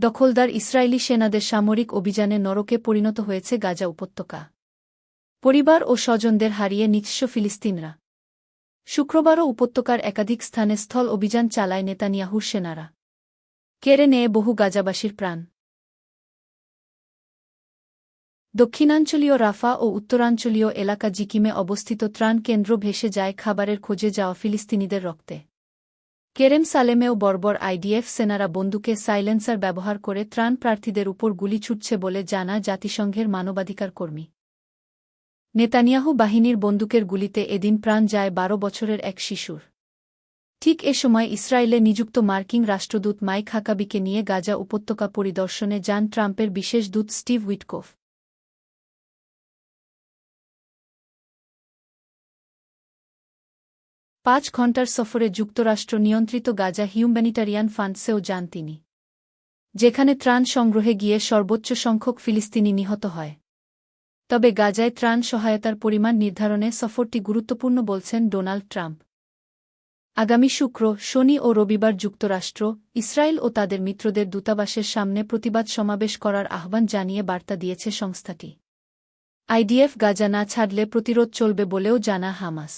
দখলদার ইসরায়েলি সেনাদের সামরিক অভিযানে নরকে পরিণত হয়েছে গাজা উপত্যকা। পরিবার ও স্বজনদের হারিয়ে নিঃস্ব ফিলিস্তিনরা। শুক্রবারও উপত্যকার একাধিক স্থানে স্থল অভিযান চালায় নেতানিয়াহুর সেনারা। কেড়ে নেয় বহু গাজাবাসীর প্রাণ। দক্ষিণাঞ্চলীয় রাফা ও উত্তরাঞ্চলীয় এলাকা জিকিমে অবস্থিত ত্রাণ কেন্দ্র ভেসে যায় খাবারের খোঁজে যাওয়া ফিলিস্তিনিদের রক্তে। কেরেম সালেমেও বর্বর আইডিএফ সেনারা বন্দুকে সাইলেন্সার ব্যবহার করে ত্রাণ প্রার্থীদের উপর গুলি ছুটছে বলে জানা জাতিসংঘের মানবাধিকার কর্মী। নেতানিয়াহু বাহিনীর বন্দুকের গুলিতে এদিন প্রাণ যায় ১২ বছরের এক শিশুর। ঠিক এ সময় ইসরায়েলে নিযুক্ত মার্কিন রাষ্ট্রদূত মাইক হাকাবিকে নিয়ে গাজা উপত্যকা পরিদর্শনে যান ট্রাম্পের বিশেষ দূত স্টিভ উইটকফ। ৫ ঘণ্টার সফরে যুক্তরাষ্ট্র নিয়ন্ত্রিত গাজা হিউম্যানিটারিয়ান ফান্ডসেও যান তিনি, যেখানে ত্রাণ সংগ্রহে গিয়ে সর্বোচ্চ সংখ্যক ফিলিস্তিনি নিহত হয়। তবে গাজায় ত্রাণ সহায়তার পরিমাণ নির্ধারণে সফরটি গুরুত্বপূর্ণ বলছেন ডোনাল্ড ট্রাম্প। আগামী শুক্র, শনি ও রবিবার যুক্তরাষ্ট্র, ইসরায়েল ও তাদের মিত্রদের দূতাবাসের সামনে প্রতিবাদ সমাবেশ করার আহ্বান জানিয়ে বার্তা দিয়েছে সংস্থাটি। আইডিএফ গাজা না ছাড়লে প্রতিরোধ চলবে বলেও জানা হামাস।